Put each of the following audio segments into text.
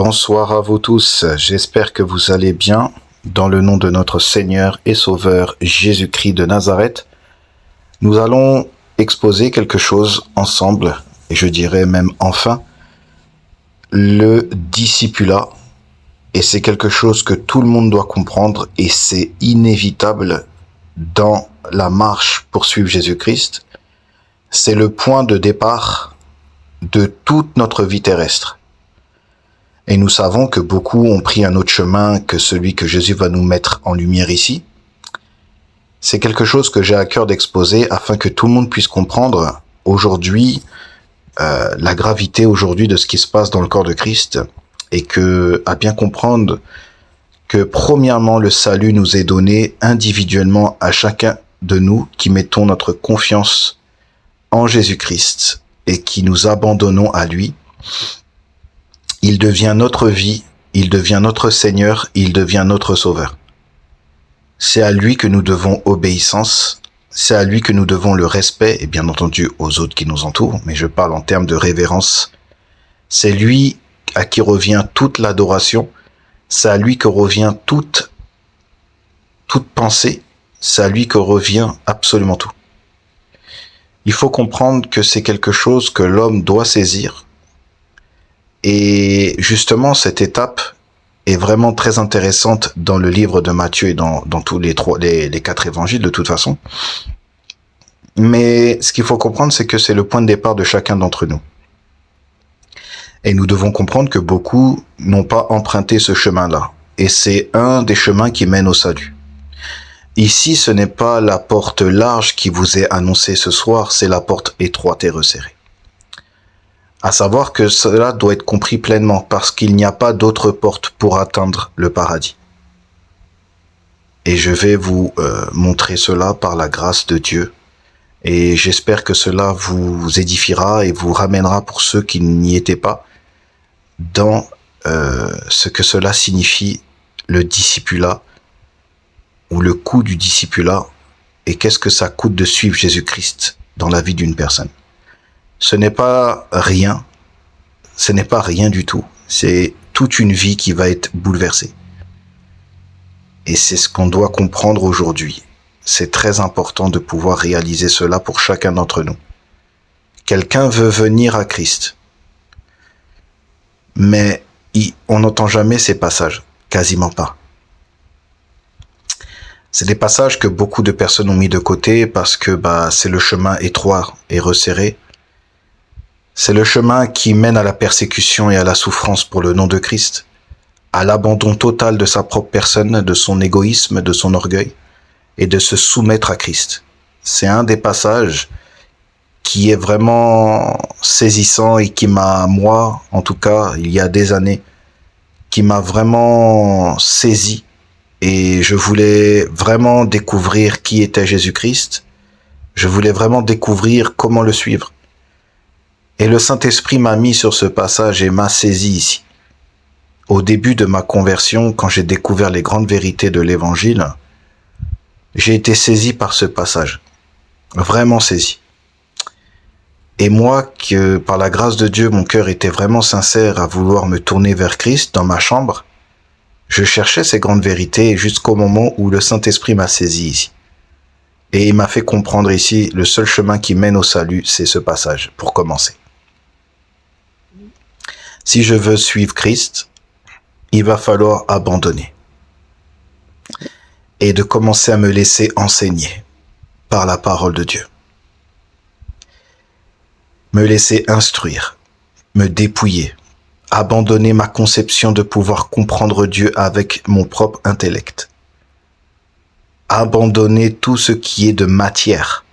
Bonsoir à vous tous, j'espère que vous allez bien. Dans le nom de notre Seigneur et Sauveur Jésus-Christ de Nazareth, nous allons exposer quelque chose ensemble, et je dirais même enfin, le discipulat. Et c'est quelque chose que tout le monde doit comprendre et c'est inévitable dans la marche pour suivre Jésus-Christ. C'est le point de départ de toute notre vie terrestre. Et nous savons que beaucoup ont pris un autre chemin que celui que Jésus va nous mettre en lumière ici. C'est quelque chose que j'ai à cœur d'exposer afin que tout le monde puisse comprendre aujourd'hui la gravité aujourd'hui de ce qui se passe dans le corps de Christ et que à bien comprendre que premièrement le salut nous est donné individuellement à chacun de nous qui mettons notre confiance en Jésus-Christ et qui nous abandonnons à lui. Il devient notre vie, il devient notre Seigneur, il devient notre Sauveur. C'est à lui que nous devons obéissance, c'est à lui que nous devons le respect, et bien entendu aux autres qui nous entourent, mais je parle en termes de révérence. C'est lui à qui revient toute l'adoration, c'est à lui que revient toute pensée, c'est à lui que revient absolument tout. Il faut comprendre que c'est quelque chose que l'homme doit saisir. Et justement, cette étape est vraiment très intéressante dans le livre de Matthieu et dans tous les quatre évangiles de toute façon. Mais ce qu'il faut comprendre, c'est que c'est le point de départ de chacun d'entre nous. Et nous devons comprendre que beaucoup n'ont pas emprunté ce chemin-là. Et c'est un des chemins qui mène au salut. Ici, ce n'est pas la porte large qui vous est annoncée ce soir, c'est la porte étroite et resserrée. À savoir que cela doit être compris pleinement parce qu'il n'y a pas d'autre porte pour atteindre le paradis. Et je vais vous montrer cela par la grâce de Dieu. Et j'espère que cela vous édifiera et vous ramènera pour ceux qui n'y étaient pas dans ce que cela signifie le discipulat ou le coût du discipulat et qu'est-ce que ça coûte de suivre Jésus-Christ dans la vie d'une personne. Ce n'est pas rien du tout. C'est toute une vie qui va être bouleversée. Et c'est ce qu'on doit comprendre aujourd'hui. C'est très important de pouvoir réaliser cela pour chacun d'entre nous. Quelqu'un veut venir à Christ, mais on n'entend jamais ces passages, quasiment pas. C'est des passages que beaucoup de personnes ont mis de côté parce que c'est le chemin étroit et resserré. C'est le chemin qui mène à la persécution et à la souffrance pour le nom de Christ, à l'abandon total de sa propre personne, de son égoïsme, de son orgueil, et de se soumettre à Christ. C'est un des passages qui est vraiment saisissant et qui m'a, moi, en tout cas, il y a des années, qui m'a vraiment saisi. Et je voulais vraiment découvrir qui était Jésus-Christ. Je voulais vraiment découvrir comment le suivre. Et le Saint-Esprit m'a mis sur ce passage et m'a saisi ici. Au début de ma conversion, quand j'ai découvert les grandes vérités de l'Évangile, j'ai été saisi par ce passage. Vraiment saisi. Et moi, que par la grâce de Dieu, mon cœur était vraiment sincère à vouloir me tourner vers Christ dans ma chambre, je cherchais ces grandes vérités jusqu'au moment où le Saint-Esprit m'a saisi ici. Et il m'a fait comprendre ici, le seul chemin qui mène au salut, c'est ce passage, pour commencer. Si je veux suivre Christ, il va falloir abandonner et de commencer à me laisser enseigner par la parole de Dieu. Me laisser instruire, me dépouiller, abandonner ma conception de pouvoir comprendre Dieu avec mon propre intellect. Abandonner tout ce qui est de matière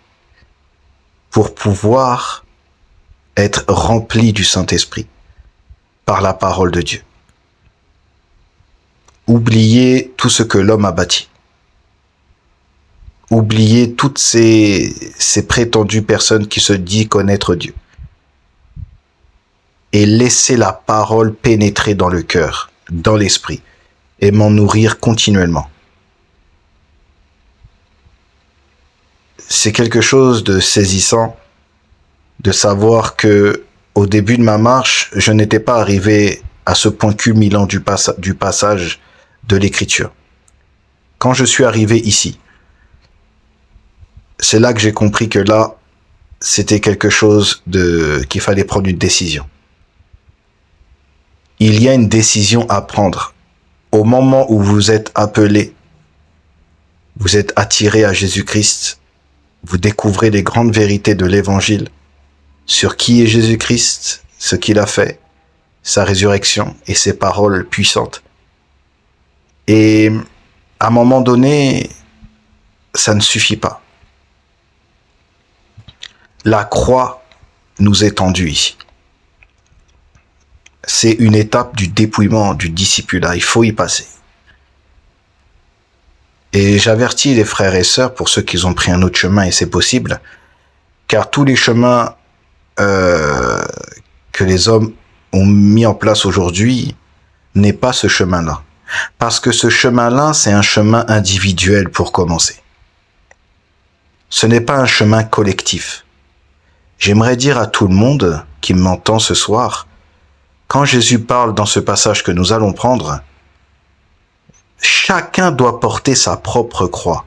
pour pouvoir être rempli du Saint-Esprit par la parole de Dieu. Oublier tout ce que l'homme a bâti. Oublier toutes ces prétendues personnes qui se disent connaître Dieu. Et laisser la parole pénétrer dans le cœur, dans l'esprit, et m'en nourrir continuellement. C'est quelque chose de saisissant de savoir que au début de ma marche, je n'étais pas arrivé à ce point culminant du passage de l'écriture. Quand je suis arrivé ici, c'est là que j'ai compris que là, c'était quelque chose qu'il fallait prendre une décision. Il y a une décision à prendre. Au moment où vous êtes appelé, vous êtes attiré à Jésus-Christ, vous découvrez les grandes vérités de l'Évangile sur qui est Jésus-Christ, ce qu'il a fait, sa résurrection et ses paroles puissantes. Et à un moment donné, ça ne suffit pas. La croix nous est tendue ici. C'est une étape du dépouillement, du discipulat. Il faut y passer. Et j'avertis les frères et sœurs, pour ceux qui ont pris un autre chemin, et c'est possible, car tous les chemins que les hommes ont mis en place aujourd'hui n'est pas ce chemin-là. Parce que ce chemin-là, c'est un chemin individuel pour commencer. Ce n'est pas un chemin collectif. J'aimerais dire à tout le monde qui m'entend ce soir, quand Jésus parle dans ce passage que nous allons prendre, chacun doit porter sa propre croix.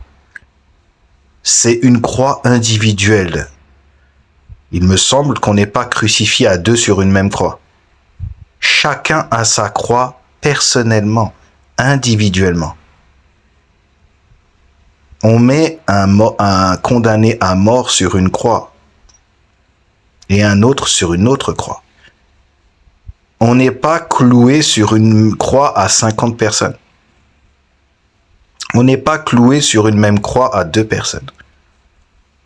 C'est une croix individuelle. Il me semble qu'on n'est pas crucifié à deux sur une même croix. Chacun a sa croix personnellement, individuellement. On met un condamné à mort sur une croix et un autre sur une autre croix. On n'est pas cloué sur une croix à 50 personnes. On n'est pas cloué sur une même croix à 2 personnes.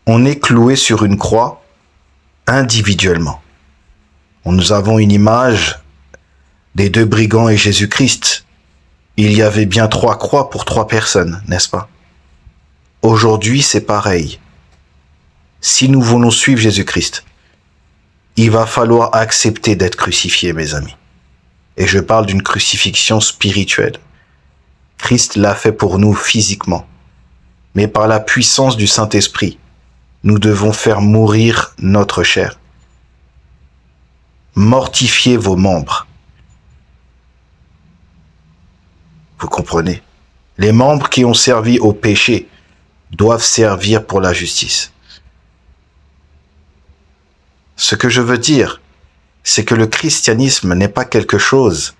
On est cloué sur une croix individuellement. Nous avons une image des 2 brigands et Jésus-Christ. Il y avait bien 3 croix pour 3 personnes, n'est-ce pas? Aujourd'hui, c'est pareil. Si nous voulons suivre Jésus-Christ, il va falloir accepter d'être crucifié, mes amis. Et je parle d'une crucifixion spirituelle. Christ l'a fait pour nous physiquement. Mais par la puissance du Saint-Esprit, nous devons faire mourir notre chair. Mortifiez vos membres. Vous comprenez? Les membres qui ont servi au péché doivent servir pour la justice. Ce que je veux dire, c'est que le christianisme n'est pas quelque chose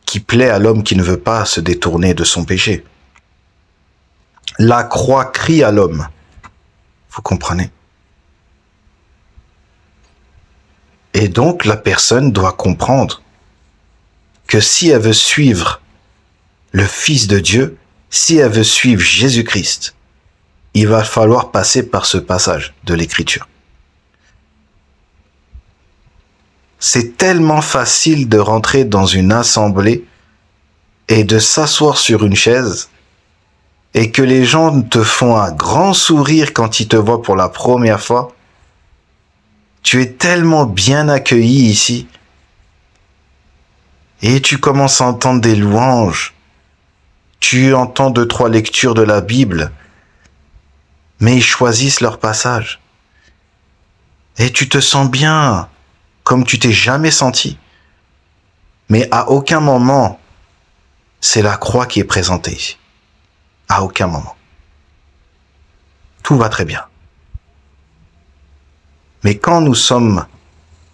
qui plaît à l'homme qui ne veut pas se détourner de son péché. La croix crie à l'homme. Vous comprenez? Et donc, la personne doit comprendre que si elle veut suivre le Fils de Dieu, si elle veut suivre Jésus-Christ, il va falloir passer par ce passage de l'Écriture. C'est tellement facile de rentrer dans une assemblée et de s'asseoir sur une chaise et que les gens te font un grand sourire quand ils te voient pour la première fois. Tu es tellement bien accueilli ici et tu commences à entendre des louanges. Tu entends 2-3 lectures de la Bible, mais ils choisissent leur passage. Et tu te sens bien, comme tu t'es jamais senti. Mais à aucun moment, c'est la croix qui est présentée ici. À aucun moment. Tout va très bien. Mais quand nous sommes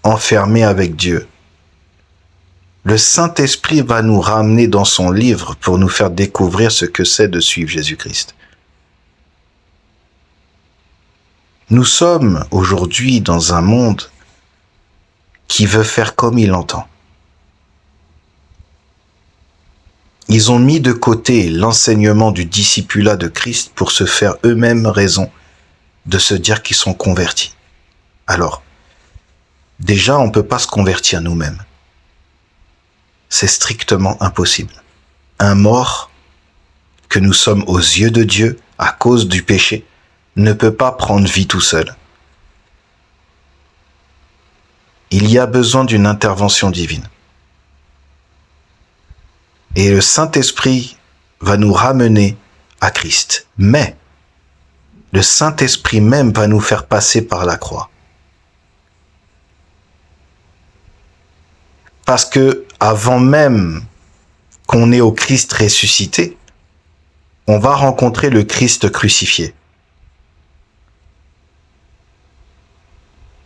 enfermés avec Dieu, le Saint-Esprit va nous ramener dans son livre pour nous faire découvrir ce que c'est de suivre Jésus-Christ. Nous sommes aujourd'hui dans un monde qui veut faire comme il entend. Ils ont mis de côté l'enseignement du discipulat de Christ pour se faire eux-mêmes raison de se dire qu'ils sont convertis. Alors, déjà, on ne peut pas se convertir nous-mêmes. C'est strictement impossible. Un mort que nous sommes aux yeux de Dieu à cause du péché ne peut pas prendre vie tout seul. Il y a besoin d'une intervention divine. Et le Saint-Esprit va nous ramener à Christ. Mais le Saint-Esprit même va nous faire passer par la croix. Parce que avant même qu'on ait au Christ ressuscité, on va rencontrer le Christ crucifié.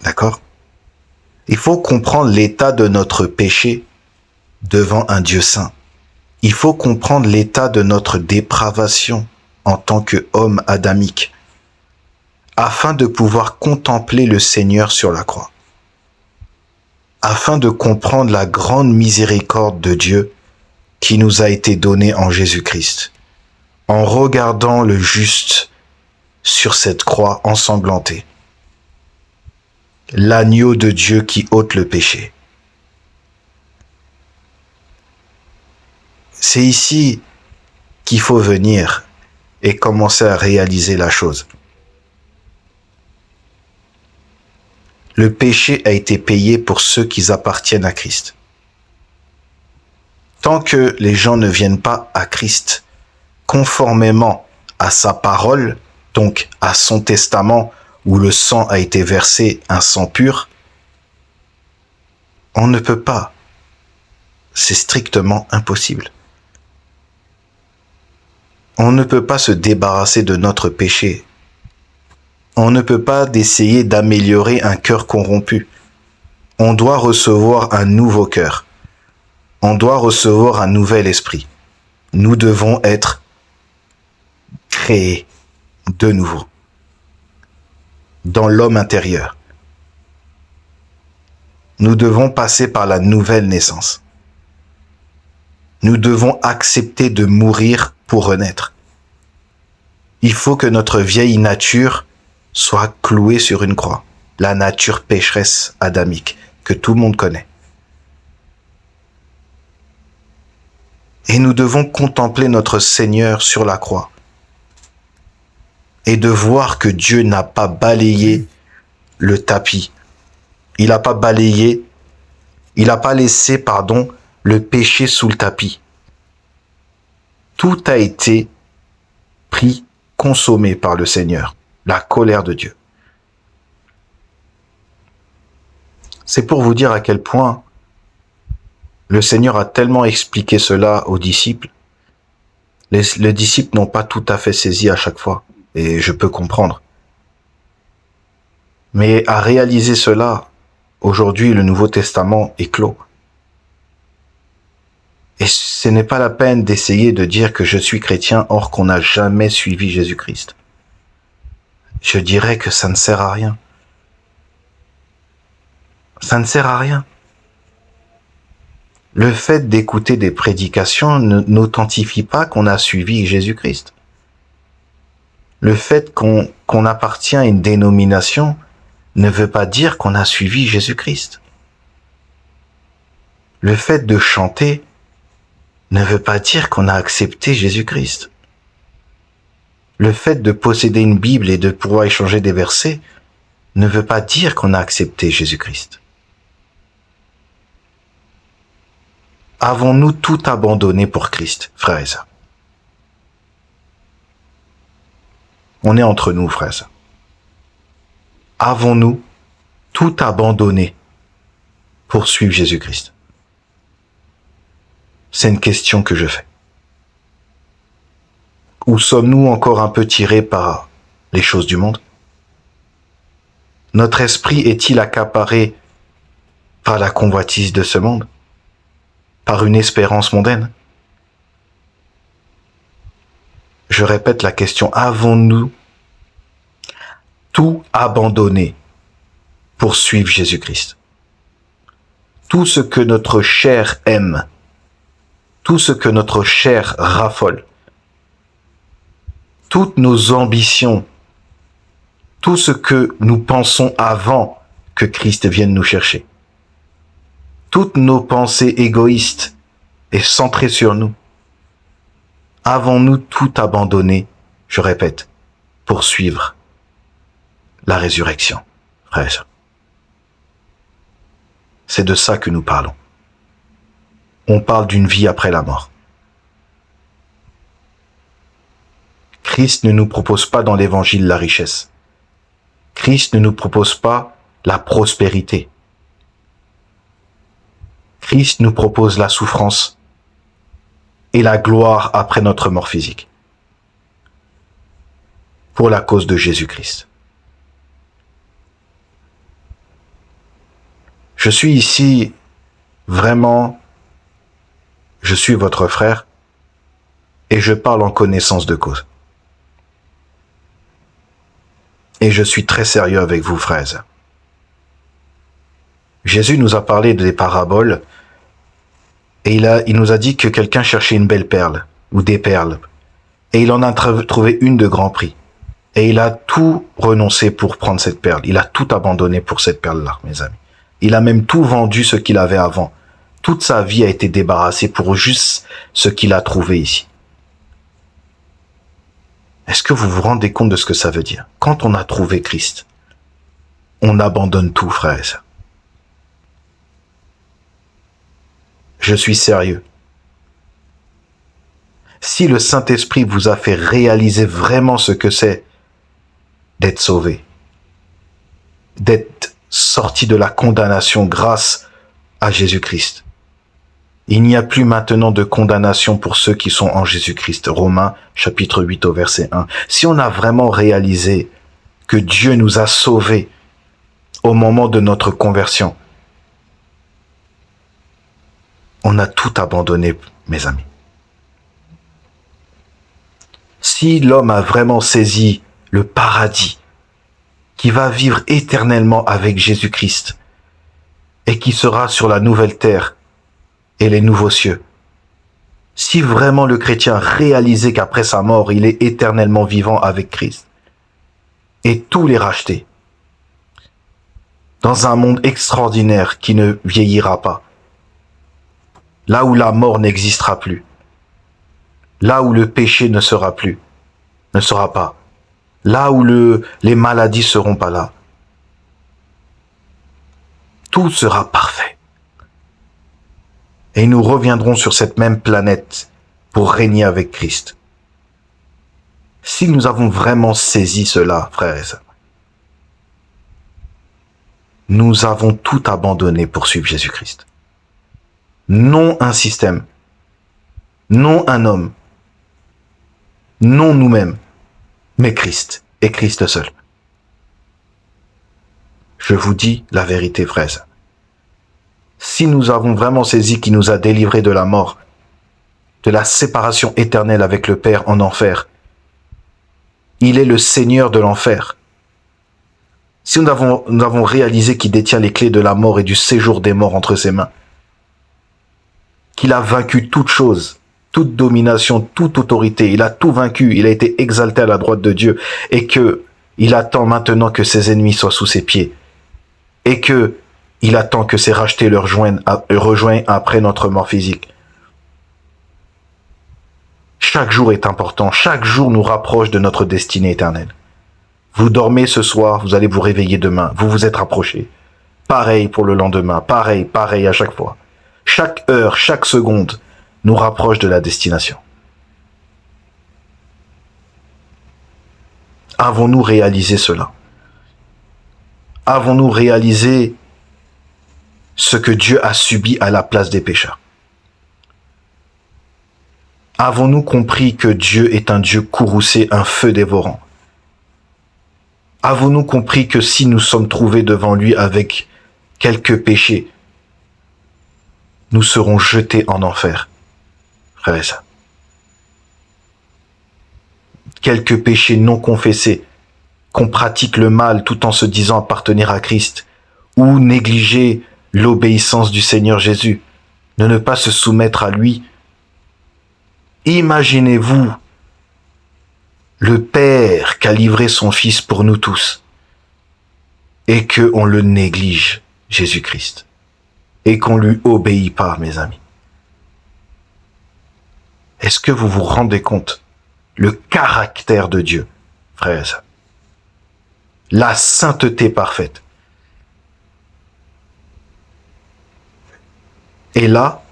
D'accord? Il faut comprendre l'état de notre péché devant un Dieu saint. Il faut comprendre l'état de notre dépravation en tant qu'homme adamique, afin de pouvoir contempler le Seigneur sur la croix, afin de comprendre la grande miséricorde de Dieu qui nous a été donnée en Jésus-Christ, en regardant le juste sur cette croix ensanglantée, l'agneau de Dieu qui ôte le péché. C'est ici qu'il faut venir et commencer à réaliser la chose. Le péché a été payé pour ceux qui appartiennent à Christ. Tant que les gens ne viennent pas à Christ conformément à sa parole, donc à son testament où le sang a été versé, un sang pur, on ne peut pas. C'est strictement impossible. On ne peut pas se débarrasser de notre péché. On ne peut pas essayer d'améliorer un cœur corrompu. On doit recevoir un nouveau cœur. On doit recevoir un nouvel esprit. Nous devons être créés de nouveau dans l'homme intérieur. Nous devons passer par la nouvelle naissance. Nous devons accepter de mourir pour renaître. Il faut que notre vieille nature soit clouée sur une croix. La nature pécheresse adamique que tout le monde connaît. Et nous devons contempler notre Seigneur sur la croix et de voir que Dieu n'a pas balayé le tapis. Il n'a pas balayé, il n'a pas laissé, le péché sous le tapis. Tout a été pris, consommé par le Seigneur, la colère de Dieu. C'est pour vous dire à quel point le Seigneur a tellement expliqué cela aux disciples. Les disciples n'ont pas tout à fait saisi à chaque fois, et je peux comprendre. Mais à réaliser cela, aujourd'hui, le Nouveau Testament est clos. Et ce n'est pas la peine d'essayer de dire que je suis chrétien or qu'on n'a jamais suivi Jésus-Christ. Je dirais que ça ne sert à rien. Ça ne sert à rien. Le fait d'écouter des prédications n'authentifie pas qu'on a suivi Jésus-Christ. Le fait qu'on appartient à une dénomination ne veut pas dire qu'on a suivi Jésus-Christ. Le fait de chanter ne veut pas dire qu'on a accepté Jésus-Christ. Le fait de posséder une Bible et de pouvoir échanger des versets ne veut pas dire qu'on a accepté Jésus-Christ. Avons-nous tout abandonné pour Christ, frères et sœurs? On est entre nous, frères et sœurs. Avons-nous tout abandonné pour suivre Jésus-Christ? C'est une question que je fais. Ou sommes-nous encore un peu tirés par les choses du monde? Notre esprit est-il accaparé par la convoitise de ce monde? Par une espérance mondaine? Je répète la question, avons-nous tout abandonné pour suivre Jésus-Christ? Tout ce que notre chair aime, tout ce que notre chair raffole, toutes nos ambitions, tout ce que nous pensons avant que Christ vienne nous chercher, toutes nos pensées égoïstes et centrées sur nous, avons-nous tout abandonné, je répète, pour suivre la résurrection, frères? C'est de ça que nous parlons. On parle d'une vie après la mort. Christ ne nous propose pas dans l'évangile la richesse. Christ ne nous propose pas la prospérité. Christ nous propose la souffrance et la gloire après notre mort physique, pour la cause de Jésus-Christ. Je suis ici vraiment, je suis votre frère et je parle en connaissance de cause. Et je suis très sérieux avec vous, frères. Jésus nous a parlé des paraboles et il nous a dit que quelqu'un cherchait une belle perle ou des perles et il en a trouvé une de grand prix. Et il a tout renoncé pour prendre cette perle. Il a tout abandonné pour cette perle-là, mes amis. Il a même tout vendu ce qu'il avait avant. Toute sa vie a été débarrassée pour juste ce qu'il a trouvé ici. Est-ce que vous vous rendez compte de ce que ça veut dire? Quand on a trouvé Christ, on abandonne tout, frères et sœurs. Je suis sérieux. Si le Saint-Esprit vous a fait réaliser vraiment ce que c'est d'être sauvé, d'être sorti de la condamnation grâce à Jésus-Christ. Il n'y a plus maintenant de condamnation pour ceux qui sont en Jésus-Christ. Romains chapitre 8 au verset 1. Si on a vraiment réalisé que Dieu nous a sauvés au moment de notre conversion, on a tout abandonné, mes amis. Si l'homme a vraiment saisi le paradis, qui va vivre éternellement avec Jésus-Christ et qui sera sur la nouvelle terre et les nouveaux cieux. Si vraiment le chrétien réalisait qu'après sa mort, il est éternellement vivant avec Christ et tous les racheter dans un monde extraordinaire qui ne vieillira pas, là où la mort n'existera plus, là où le péché ne sera pas, là où les maladies seront pas là. Tout sera parfait. Et nous reviendrons sur cette même planète pour régner avec Christ. Si nous avons vraiment saisi cela, frères et sœurs, nous avons tout abandonné pour suivre Jésus-Christ. Non un système, non un homme, non nous-mêmes, mais Christ, et Christ seul. Je vous dis la vérité, frères. Si nous avons vraiment saisi qu'il nous a délivrés de la mort, de la séparation éternelle avec le Père en enfer, il est le Seigneur de l'enfer. Si nous avons réalisé qu'il détient les clés de la mort et du séjour des morts entre ses mains, qu'il a vaincu toute chose, toute domination, toute autorité, il a tout vaincu, il a été exalté à la droite de Dieu et que il attend maintenant que ses ennemis soient sous ses pieds et que il attend que ses rachetés le rejoignent après notre mort physique. Chaque jour est important, chaque jour nous rapproche de notre destinée éternelle. Vous dormez ce soir, vous allez vous réveiller demain, vous vous êtes rapprochés. Pareil pour le lendemain, pareil à chaque fois. Chaque heure, chaque seconde nous rapproche de la destination. Avons-nous réalisé cela? Avons-nous réalisé ce que Dieu a subi à la place des pécheurs? Avons-nous compris que Dieu est un Dieu courroucé, un feu dévorant? Avons-nous compris que si nous sommes trouvés devant lui avec quelques péchés, nous serons jetés en enfer? Frères et sœurs. Quelques péchés non confessés, qu'on pratique le mal tout en se disant appartenir à Christ, ou négliger l'obéissance du Seigneur Jésus, de ne pas se soumettre à lui. Imaginez-vous le Père qui a livré son Fils pour nous tous et qu'on le néglige, Jésus-Christ, et qu'on lui obéit pas, mes amis. Est-ce que vous vous rendez compte le caractère de Dieu, frères? La sainteté parfaite. Et là,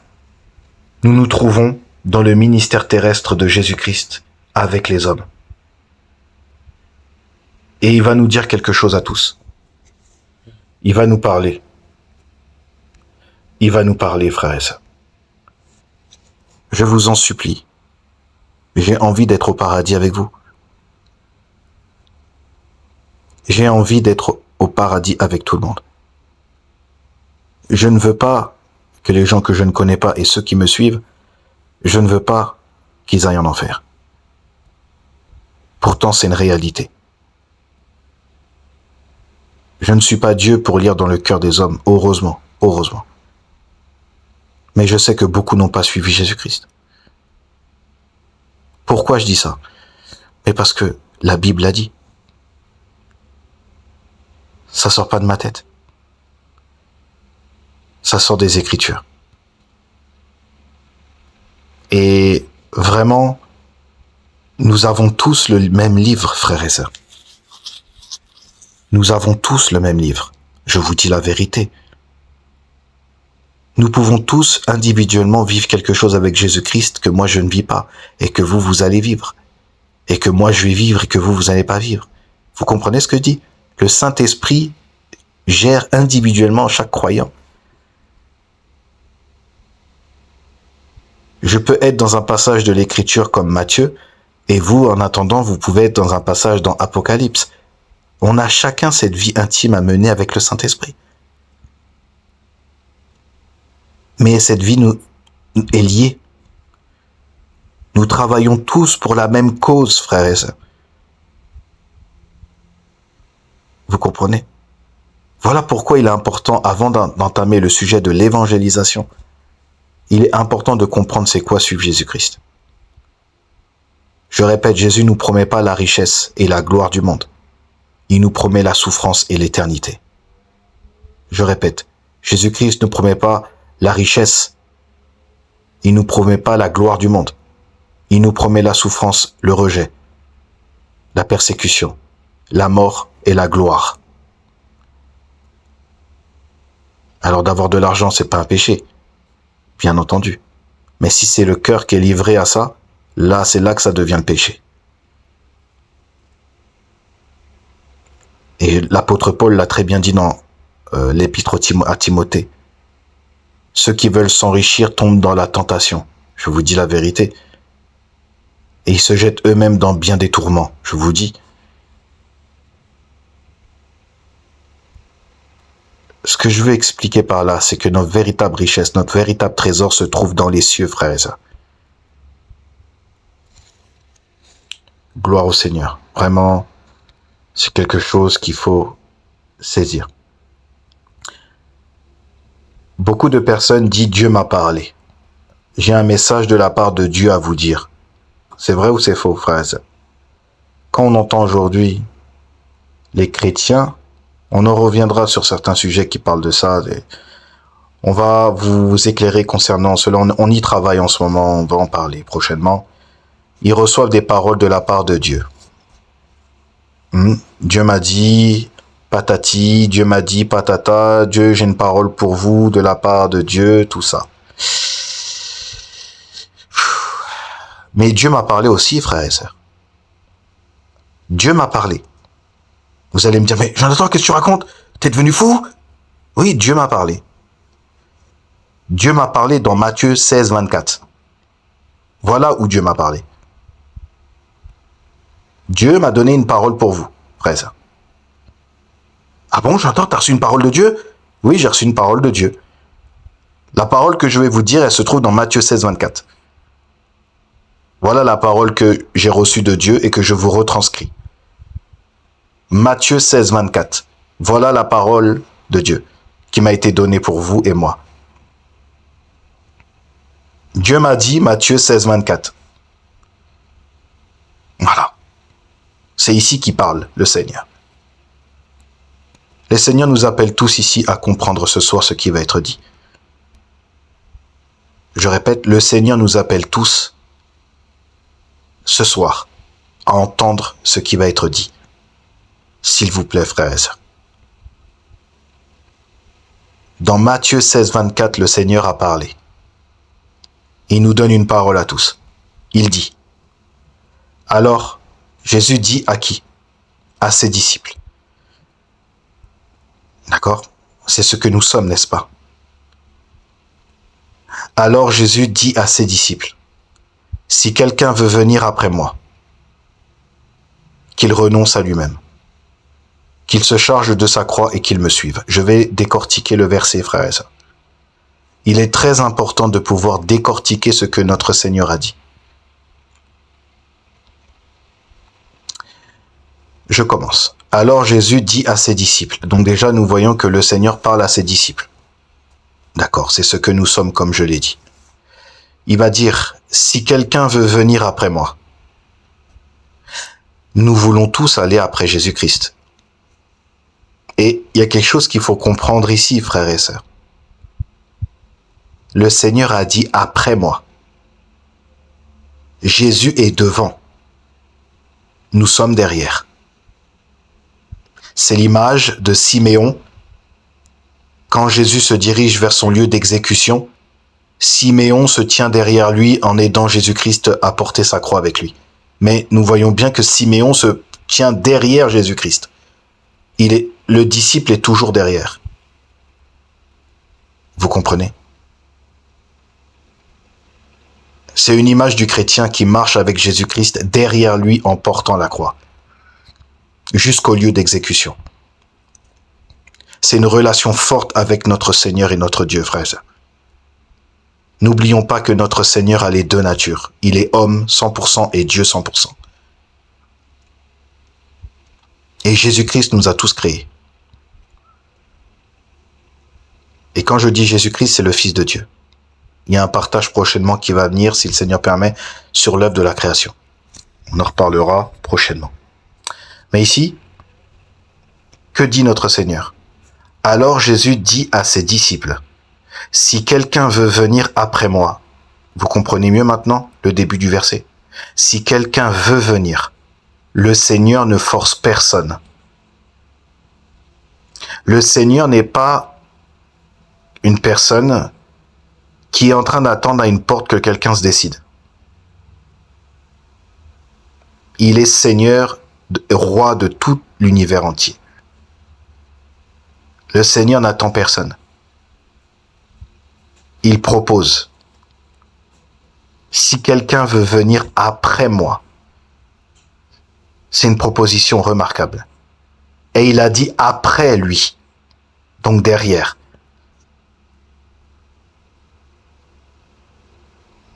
nous nous trouvons dans le ministère terrestre de Jésus-Christ avec les hommes. Et il va nous dire quelque chose à tous. Il va nous parler. il va nous parler, frères et sœurs. Je vous en supplie. J'ai envie d'être au paradis avec vous. J'ai envie d'être au paradis avec tout le monde. Je ne veux pas que les gens que je ne connais pas et ceux qui me suivent, je ne veux pas qu'ils aillent en enfer. Pourtant, c'est une réalité. Je ne suis pas Dieu pour lire dans le cœur des hommes, heureusement, heureusement. Mais je sais que beaucoup n'ont pas suivi Jésus-Christ. Pourquoi je dis ça? Mais parce que la Bible l'a dit. Ça sort pas de ma tête. Ça sort des Écritures. Et vraiment, nous avons tous le même livre, frères et sœurs. Nous avons tous le même livre. Je vous dis la vérité. Nous pouvons tous individuellement vivre quelque chose avec Jésus-Christ que moi je ne vis pas et que vous allez vivre. Et que moi je vais vivre et que vous n'allez pas vivre. Vous comprenez ce que je dis? Le Saint-Esprit gère individuellement chaque croyant. Je peux être dans un passage de l'Écriture comme Matthieu et vous, en attendant, vous pouvez être dans un passage dans Apocalypse. On a chacun cette vie intime à mener avec le Saint-Esprit. Mais cette vie nous est liée. Nous travaillons tous pour la même cause, frères et sœurs. Vous comprenez? Voilà pourquoi il est important, avant d'entamer le sujet de l'évangélisation, il est important de comprendre c'est quoi suivre Jésus-Christ. Je répète, Jésus ne nous promet pas la richesse et la gloire du monde. Il nous promet la souffrance et l'éternité. Je répète, Jésus-Christ ne promet pas la richesse. Il ne nous promet pas la gloire du monde. Il nous promet la souffrance, le rejet, la persécution, la mort et la gloire. Alors d'avoir de l'argent, c'est pas un péché, bien entendu. Mais si c'est le cœur qui est livré à ça, là, c'est là que ça devient le péché. Et l'apôtre Paul l'a très bien dit dans l'épître à Timothée. Ceux qui veulent s'enrichir tombent dans la tentation. Je vous dis la vérité. Et ils se jettent eux-mêmes dans bien des tourments. Je vous dis. Ce que je veux expliquer par là, c'est que notre véritable richesse, notre véritable trésor se trouve dans les cieux, frères et sœurs. Gloire au Seigneur. Vraiment, c'est quelque chose qu'il faut saisir. Beaucoup de personnes disent « Dieu m'a parlé ». J'ai un message de la part de Dieu à vous dire. C'est vrai ou c'est faux, frères et sœurs? Quand on entend aujourd'hui les chrétiens, on en reviendra sur certains sujets qui parlent de ça. On va vous éclairer concernant cela. On y travaille en ce moment, on va en parler prochainement. Ils reçoivent des paroles de la part de Dieu. Dieu m'a dit patati, Dieu m'a dit patata, Dieu, j'ai une parole pour vous de la part de Dieu, tout ça. Mais Dieu m'a parlé aussi, frères et sœurs. Dieu m'a parlé. Vous allez me dire, mais Jonathan, qu'est-ce que tu racontes? T'es devenu fou? Oui, Dieu m'a parlé. Dieu m'a parlé dans Matthieu 16, 24. Voilà où Dieu m'a parlé. Dieu m'a donné une parole pour vous, frère et sœurs. Ah bon, Jonathan, t'as reçu une parole de Dieu? Oui, j'ai reçu une parole de Dieu. La parole que je vais vous dire, elle se trouve dans Matthieu 16, 24. Voilà la parole que j'ai reçue de Dieu et que je vous retranscris. Matthieu 16, 24. Voilà la parole de Dieu qui m'a été donnée pour vous et moi. Dieu m'a dit, Matthieu 16, 24. Voilà. C'est ici qu'il parle, le Seigneur. Le Seigneur nous appelle tous ici à comprendre ce soir ce qui va être dit. Je répète, le Seigneur nous appelle tous ce soir à entendre ce qui va être dit. S'il vous plaît, frères et sœurs. Dans Matthieu 16, 24, le Seigneur a parlé. Il nous donne une parole à tous. Il dit. Alors, Jésus dit à qui? À ses disciples. D'accord? C'est ce que nous sommes, n'est-ce pas? Alors Jésus dit à ses disciples, « Si quelqu'un veut venir après moi, qu'il renonce à lui-même, qu'il se charge de sa croix et qu'il me suive. » Je vais décortiquer le verset, frères et sœurs. Il est très important de pouvoir décortiquer ce que notre Seigneur a dit. Je commence. Alors Jésus dit à ses disciples. Donc déjà, nous voyons que le Seigneur parle à ses disciples. D'accord, c'est ce que nous sommes, comme je l'ai dit. Il va dire, si quelqu'un veut venir après moi, nous voulons tous aller après Jésus-Christ. Et il y a quelque chose qu'il faut comprendre ici, frères et sœurs. Le Seigneur a dit après moi. Jésus est devant. Nous sommes derrière. C'est l'image de Siméon. Quand Jésus se dirige vers son lieu d'exécution, Siméon se tient derrière lui en aidant Jésus-Christ à porter sa croix avec lui. Mais nous voyons bien que Siméon se tient derrière Jésus-Christ. Le disciple est toujours derrière. Vous comprenez? C'est une image du chrétien qui marche avec Jésus-Christ derrière lui en portant la croix, jusqu'au lieu d'exécution. C'est une relation forte avec notre Seigneur et notre Dieu, frères. N'oublions pas que notre Seigneur a les deux natures. Il est homme 100% et Dieu 100%. Et Jésus-Christ nous a tous créés. Et quand je dis Jésus-Christ, c'est le Fils de Dieu. Il y a un partage prochainement qui va venir, si le Seigneur permet, sur l'œuvre de la création. On en reparlera prochainement. Mais ici, que dit notre Seigneur? Alors Jésus dit à ses disciples, « Si quelqu'un veut venir après moi, » vous comprenez mieux maintenant le début du verset. « Si quelqu'un veut venir, le Seigneur ne force personne. » Le Seigneur n'est pas une personne qui est en train d'attendre à une porte que quelqu'un se décide. Il est Seigneur, roi de tout l'univers entier. Le Seigneur n'attend personne. Il propose. Si quelqu'un veut venir après moi, c'est une proposition remarquable. Et il a dit après lui, donc derrière.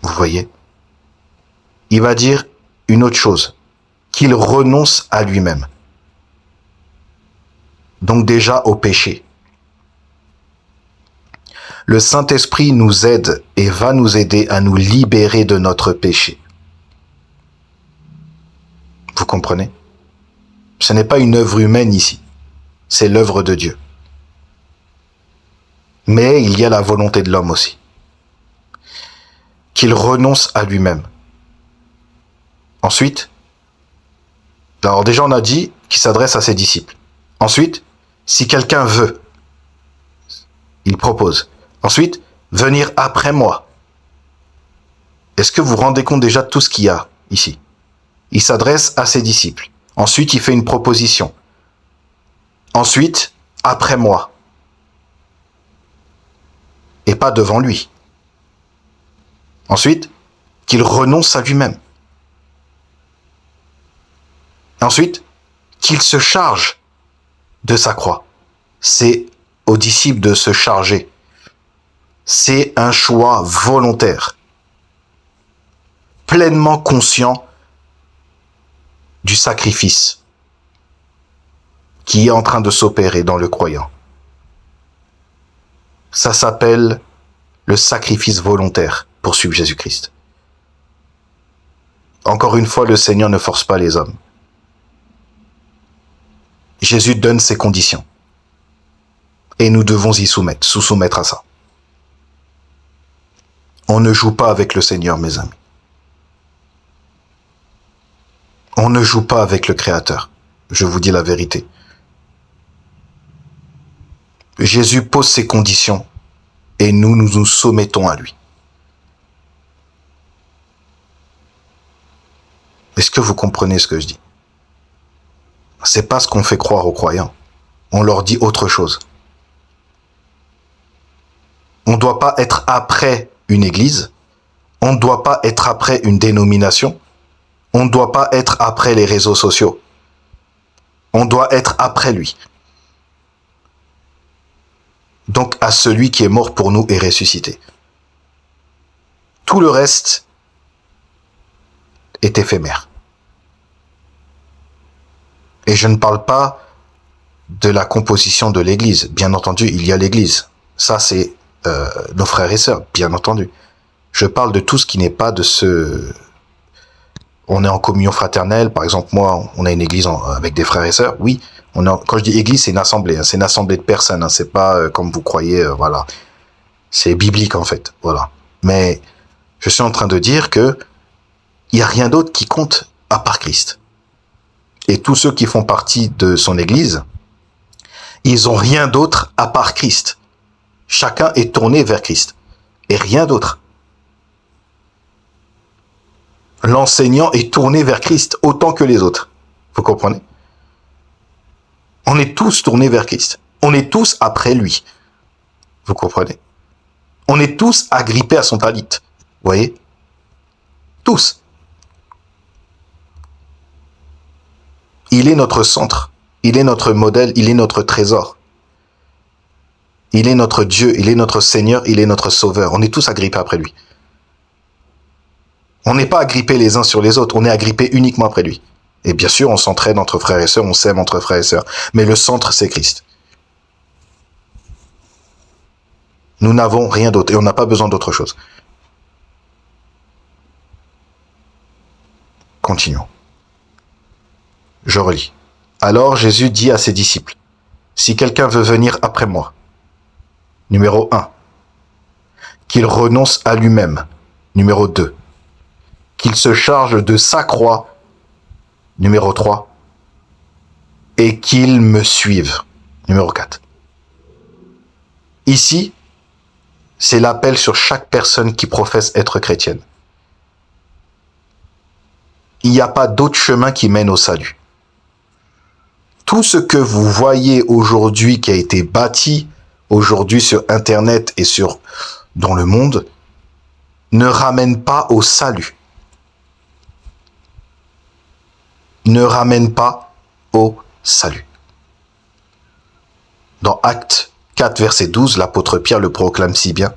Vous voyez? Il va dire une autre chose, qu'il renonce à lui-même. Donc déjà au péché. Le Saint-Esprit nous aide et va nous aider à nous libérer de notre péché. Vous comprenez? Ce n'est pas une œuvre humaine ici, c'est l'œuvre de Dieu. Mais il y a la volonté de l'homme aussi. Qu'il renonce à lui-même. Ensuite, alors déjà on a dit qu'il s'adresse à ses disciples. Ensuite, si quelqu'un veut, il propose. Ensuite, venir après moi. Est-ce que vous vous rendez compte déjà de tout ce qu'il y a ici? Il s'adresse à ses disciples. Ensuite, il fait une proposition. Ensuite, après moi. Et pas devant lui. Ensuite, qu'il renonce à lui-même. Ensuite, qu'il se charge de sa croix. C'est aux disciples de se charger. C'est un choix volontaire, pleinement conscient du sacrifice qui est en train de s'opérer dans le croyant. Ça s'appelle le sacrifice volontaire pour suivre Jésus-Christ. Encore une fois, le Seigneur ne force pas les hommes. Jésus donne ses conditions. Et nous devons y soumettre à ça. On ne joue pas avec le Seigneur, mes amis. On ne joue pas avec le Créateur. Je vous dis la vérité. Jésus pose ses conditions et nous nous soumettons à lui. Est-ce que vous comprenez ce que je dis? C'est pas ce qu'on fait croire aux croyants. On leur dit autre chose. On ne doit pas être après une église, on ne doit pas être après une dénomination, on ne doit pas être après les réseaux sociaux. On doit être après lui. Donc à celui qui est mort pour nous et ressuscité. Tout le reste est éphémère. Et je ne parle pas de la composition de l'Église. Bien entendu, il y a l'Église. Ça, c'est nos frères et sœurs, bien entendu. Je parle de tout ce qui n'est pas de ce... On est en communion fraternelle, par exemple, moi, on a une église avec des frères et sœurs. Oui, quand je dis église, c'est une assemblée. Hein, c'est une assemblée de personnes. Hein, c'est pas comme vous croyez, voilà. C'est biblique, en fait, voilà. Mais je suis en train de dire que il n'y a rien d'autre qui compte à part Christ. Et tous ceux qui font partie de son église, ils ont rien d'autre à part Christ. Chacun est tourné vers Christ. Et rien d'autre. L'enseignant est tourné vers Christ autant que les autres. Vous comprenez? On est tous tournés vers Christ. On est tous après lui. Vous comprenez? On est tous agrippés à son talit. Vous voyez? Tous. Il est notre centre. Il est notre modèle. Il est notre trésor. Il est notre Dieu. Il est notre Seigneur. Il est notre Sauveur. On est tous agrippés après lui. On n'est pas agrippés les uns sur les autres, on est agrippés uniquement après lui. Et bien sûr, on s'entraide entre frères et sœurs, on s'aime entre frères et sœurs. Mais le centre, c'est Christ. Nous n'avons rien d'autre et on n'a pas besoin d'autre chose. Continuons. Je relis. Alors Jésus dit à ses disciples, « Si quelqu'un veut venir après moi, numéro 1, qu'il renonce à lui-même, numéro 2, qu'il se charge de sa croix, numéro 3, et qu'il me suive, numéro 4. » Ici, c'est l'appel sur chaque personne qui professe être chrétienne. Il n'y a pas d'autre chemin qui mène au salut. Tout ce que vous voyez aujourd'hui qui a été bâti aujourd'hui sur Internet et dans le monde ne ramène pas au salut. Ne ramène pas au salut. Dans Actes 4, verset 12, l'apôtre Pierre le proclame si bien.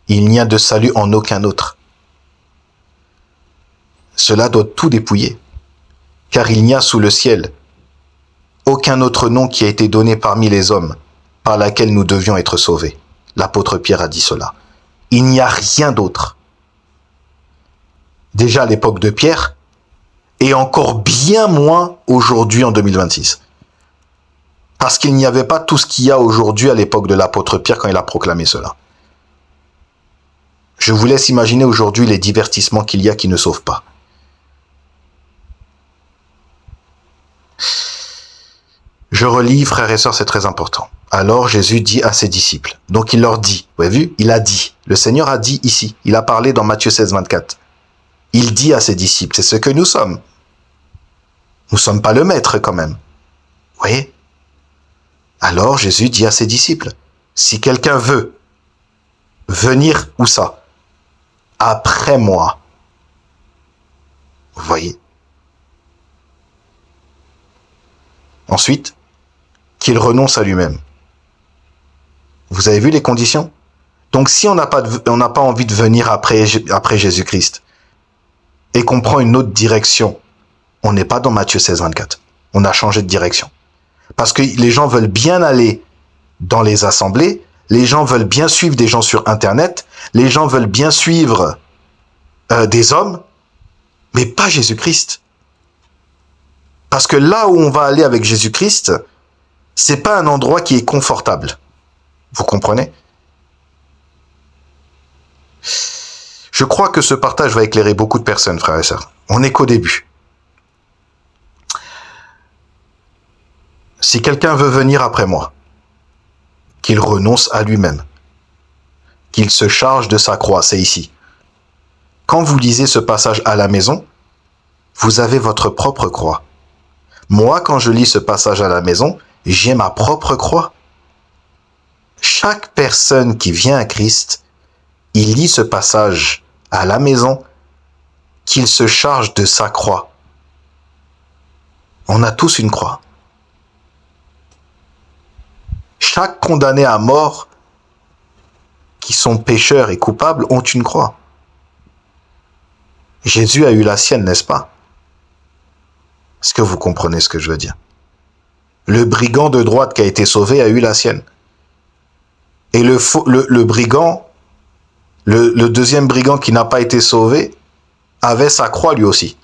Il n'y a de salut en aucun autre. Cela doit tout dépouiller, car il n'y a sous le ciel aucun autre nom qui a été donné parmi les hommes par laquelle nous devions être sauvés. L'apôtre Pierre a dit cela. Il n'y a rien d'autre. Déjà à l'époque de Pierre, et encore bien moins aujourd'hui en 2026. Parce qu'il n'y avait pas tout ce qu'il y a aujourd'hui à l'époque de l'apôtre Pierre quand il a proclamé cela. Je vous laisse imaginer aujourd'hui les divertissements qu'il y a qui ne sauvent pas. Je relis, frères et sœurs, c'est très important. Alors Jésus dit à ses disciples, donc il leur dit, vous avez vu, il a dit, le Seigneur a dit ici, il a parlé dans Matthieu 16, 24. Il dit à ses disciples, c'est ce que nous sommes. Nous ne sommes pas le maître quand même. Vous voyez? Alors Jésus dit à ses disciples, si quelqu'un veut venir où ça? Après moi. Vous voyez? Ensuite, qu'il renonce à lui-même. Vous avez vu les conditions? Donc si on n'a pas envie de venir après Jésus-Christ et qu'on prend une autre direction, on n'est pas dans Matthieu 16, 24. On a changé de direction. Parce que les gens veulent bien aller dans les assemblées, les gens veulent bien suivre des gens sur Internet, les gens veulent bien suivre des hommes, mais pas Jésus-Christ. Parce que là où on va aller avec Jésus-Christ, c'est pas un endroit qui est confortable. Vous comprenez? Je crois que ce partage va éclairer beaucoup de personnes, frères et sœurs. On n'est qu'au début. Si quelqu'un veut venir après moi, qu'il renonce à lui-même, qu'il se charge de sa croix, c'est ici. Quand vous lisez ce passage à la maison, vous avez votre propre croix. Moi, quand je lis ce passage à la maison, j'ai ma propre croix. Chaque personne qui vient à Christ il lit ce passage à la maison, qu'il se charge de sa croix. On a tous une croix. Chaque condamné à mort qui sont pécheurs et coupables ont une croix. Jésus a eu la sienne, n'est-ce pas? Est-ce que vous comprenez ce que je veux dire? Le brigand de droite qui a été sauvé a eu la sienne. Et le brigand, le deuxième brigand qui n'a pas été sauvé, avait sa croix lui aussi.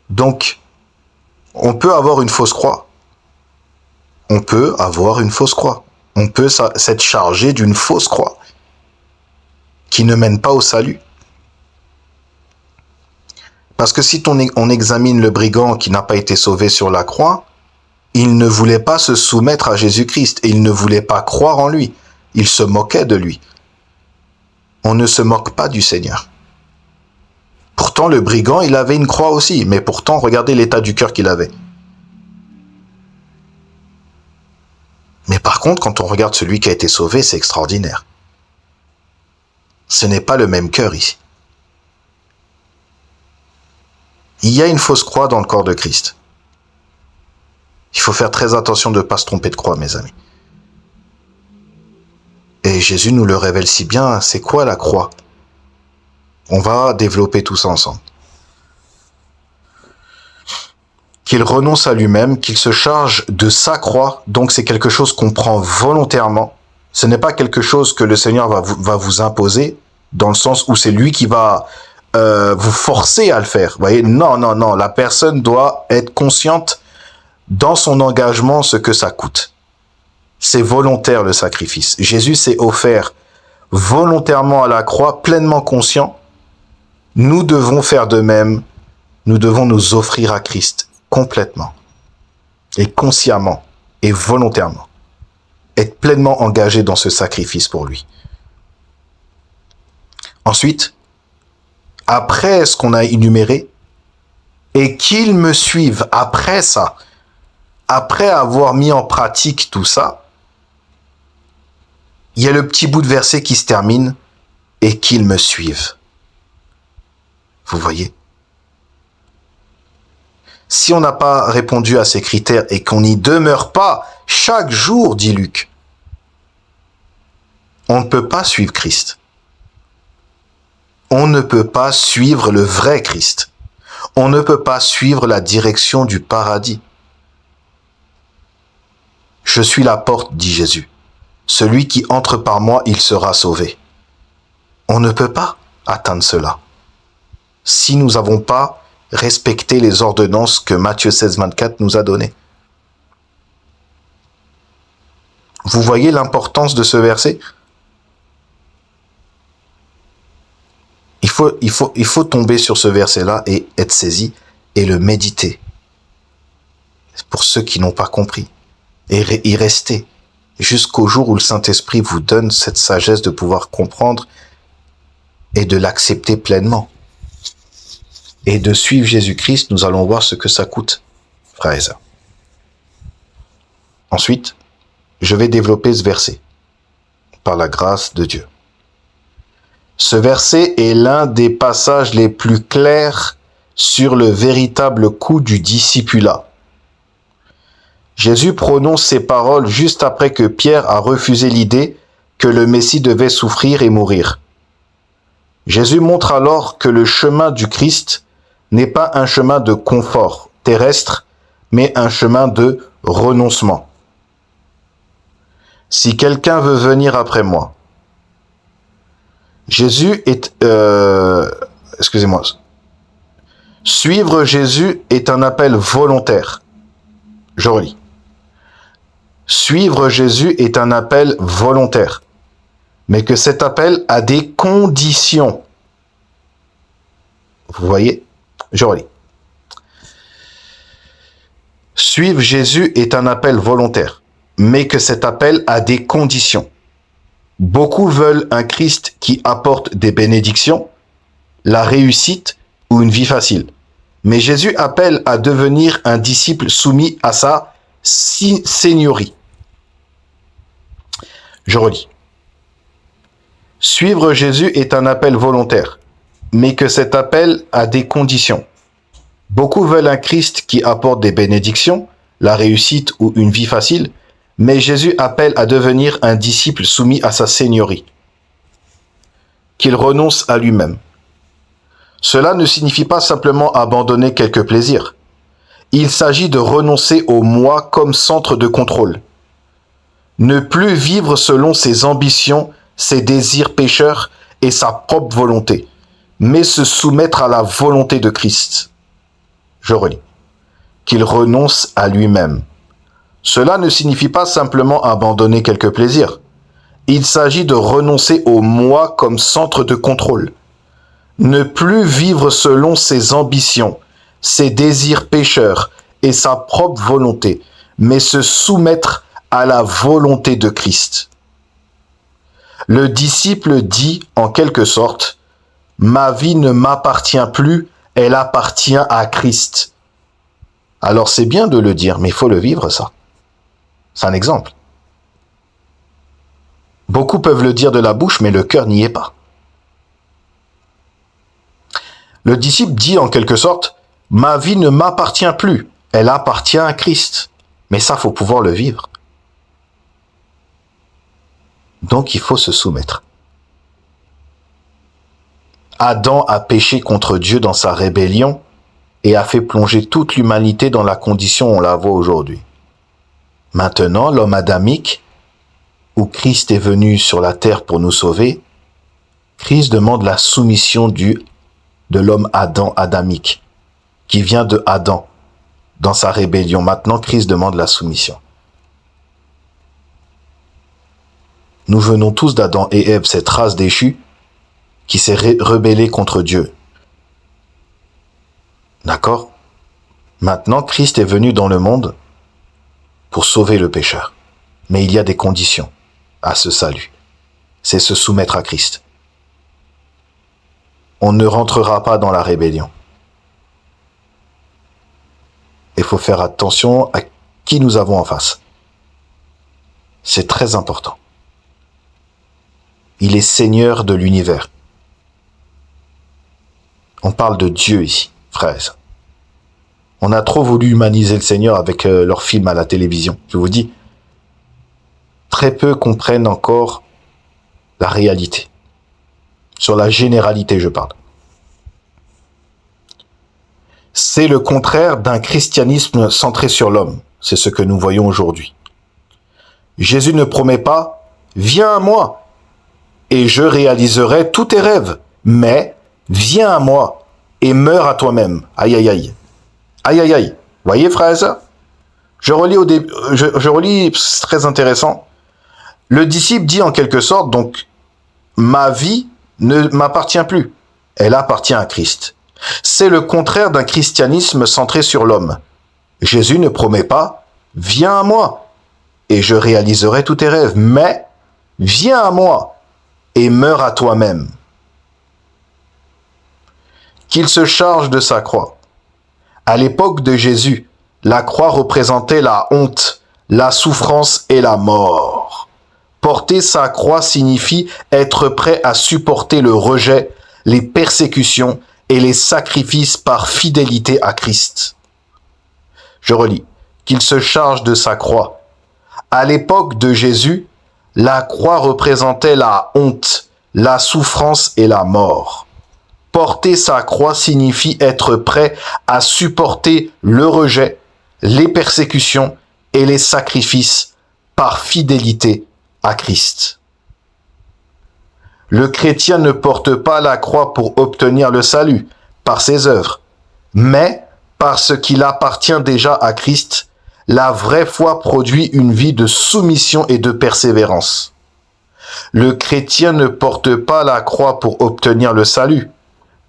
Donc, on peut avoir une fausse croix. On peut avoir une fausse croix. On peut s'être chargé d'une fausse croix qui ne mène pas au salut. Parce que si on examine le brigand qui n'a pas été sauvé sur la croix, il ne voulait pas se soumettre à Jésus-Christ et il ne voulait pas croire en lui. Il se moquait de lui. On ne se moque pas du Seigneur. Pourtant, le brigand, il avait une croix aussi, mais pourtant, regardez l'état du cœur qu'il avait. Mais par contre, quand on regarde celui qui a été sauvé, c'est extraordinaire. Ce n'est pas le même cœur ici. Il y a une fausse croix dans le corps de Christ. Il faut faire très attention de ne pas se tromper de croix, mes amis. Et Jésus nous le révèle si bien, c'est quoi la croix? On va développer tout ça ensemble. Qu'il renonce à lui-même, qu'il se charge de sa croix, donc c'est quelque chose qu'on prend volontairement. Ce n'est pas quelque chose que le Seigneur va vous imposer, dans le sens où c'est lui qui va vous forcer à le faire. Vous voyez, non, la personne doit être consciente dans son engagement ce que ça coûte. C'est volontaire le sacrifice. Jésus s'est offert volontairement à la croix, pleinement conscient. Nous devons faire de même. Nous devons nous offrir à Christ complètement et consciemment et volontairement. Être pleinement engagé dans ce sacrifice pour lui. Ensuite, après ce qu'on a énuméré, et qu'ils me suivent après ça, après avoir mis en pratique tout ça, il y a le petit bout de verset qui se termine, et qu'ils me suivent. Vous voyez? Si on n'a pas répondu à ces critères et qu'on n'y demeure pas chaque jour, dit Luc, on ne peut pas suivre Christ. On ne peut pas suivre le vrai Christ. On ne peut pas suivre la direction du paradis. Je suis la porte, dit Jésus. Celui qui entre par moi, il sera sauvé. On ne peut pas atteindre cela si nous n'avons pas respecté les ordonnances que Matthieu 16, 24 nous a données. Vous voyez l'importance de ce verset? Il faut tomber sur ce verset-là et être saisi et le méditer. Pour ceux qui n'ont pas compris. Et y rester jusqu'au jour où le Saint-Esprit vous donne cette sagesse de pouvoir comprendre et de l'accepter pleinement. Et de suivre Jésus-Christ, nous allons voir ce que ça coûte, frères et sœurs. Ensuite, je vais développer ce verset, par la grâce de Dieu. Ce verset est l'un des passages les plus clairs sur le véritable coût du discipulat. Jésus prononce ces paroles juste après que Pierre a refusé l'idée que le Messie devait souffrir et mourir. Jésus montre alors que le chemin du Christ n'est pas un chemin de confort terrestre, mais un chemin de renoncement. Si quelqu'un veut venir après moi, Suivre Jésus est un appel volontaire. Je relis. Suivre Jésus est un appel volontaire, mais que cet appel a des conditions. Vous voyez? Je relis. Suivre Jésus est un appel volontaire, mais que cet appel a des conditions. Beaucoup veulent un Christ qui apporte des bénédictions, la réussite ou une vie facile. Mais Jésus appelle à devenir un disciple soumis à sa seigneurie. Je relis. Suivre Jésus est un appel volontaire, mais que cet appel a des conditions. Beaucoup veulent un Christ qui apporte des bénédictions, la réussite ou une vie facile, mais Jésus appelle à devenir un disciple soumis à sa seigneurie, qu'il renonce à lui-même. Cela ne signifie pas simplement abandonner quelques plaisirs. Il s'agit de renoncer au moi comme centre de contrôle. Ne plus vivre selon ses ambitions, ses désirs pécheurs et sa propre volonté, mais se soumettre à la volonté de Christ. Je relis. Qu'il renonce à lui-même. Cela ne signifie pas simplement abandonner quelques plaisirs. Il s'agit de renoncer au moi comme centre de contrôle. Ne plus vivre selon ses ambitions, ses désirs pécheurs et sa propre volonté, mais se soumettre à la volonté de Christ. Le disciple dit, en quelque sorte, « Ma vie ne m'appartient plus, elle appartient à Christ. » Alors c'est bien de le dire, mais il faut le vivre, ça. C'est un exemple. Beaucoup peuvent le dire de la bouche, mais le cœur n'y est pas. Le disciple dit en quelque sorte, « Ma vie ne m'appartient plus, elle appartient à Christ. » Mais ça, faut pouvoir le vivre. Donc il faut se soumettre. Adam a péché contre Dieu dans sa rébellion et a fait plonger toute l'humanité dans la condition où on la voit aujourd'hui. Maintenant, l'homme adamique, où Christ est venu sur la terre pour nous sauver, Christ demande la soumission de l'homme Adam adamique, qui vient de Adam dans sa rébellion. Maintenant, Christ demande la soumission. Nous venons tous d'Adam et Ève, cette race déchue qui s'est rebellée contre Dieu. D'accord? Maintenant, Christ est venu dans le monde pour sauver le pécheur. Mais il y a des conditions à ce salut. C'est se soumettre à Christ. On ne rentrera pas dans la rébellion. Il faut faire attention à qui nous avons en face. C'est très important. Il est Seigneur de l'univers. On parle de Dieu ici, frères. On a trop voulu humaniser le Seigneur avec leurs films à la télévision. Je vous dis, très peu comprennent encore la réalité. Sur la généralité, je parle. C'est le contraire d'un christianisme centré sur l'homme. C'est ce que nous voyons aujourd'hui. Jésus ne promet pas « Viens à moi et je réaliserai tous tes rêves. » Mais « Viens à moi et meurs à toi-même. » Aïe, aïe, aïe. Aïe, aïe, aïe. Voyez, frères et sœurs, je relis, c'est très intéressant. Le disciple dit en quelque sorte, donc, « Ma vie ne m'appartient plus. Elle appartient à Christ. » C'est le contraire d'un christianisme centré sur l'homme. Jésus ne promet pas « Viens à moi et je réaliserai tous tes rêves. » Mais « Viens à moi et meurs à toi-même. » Qu'il se charge de sa croix. À l'époque de Jésus, la croix représentait la honte, la souffrance et la mort. Porter sa croix signifie être prêt à supporter le rejet, les persécutions et les sacrifices par fidélité à Christ. Je relis. Qu'il se charge de sa croix. À l'époque de Jésus, la croix représentait la honte, la souffrance et la mort. Porter sa croix signifie être prêt à supporter le rejet, les persécutions et les sacrifices par fidélité à Christ. Le chrétien ne porte pas la croix pour obtenir le salut par ses œuvres, mais parce qu'il appartient déjà à Christ, la vraie foi produit une vie de soumission et de persévérance. Le chrétien ne porte pas la croix pour obtenir le salut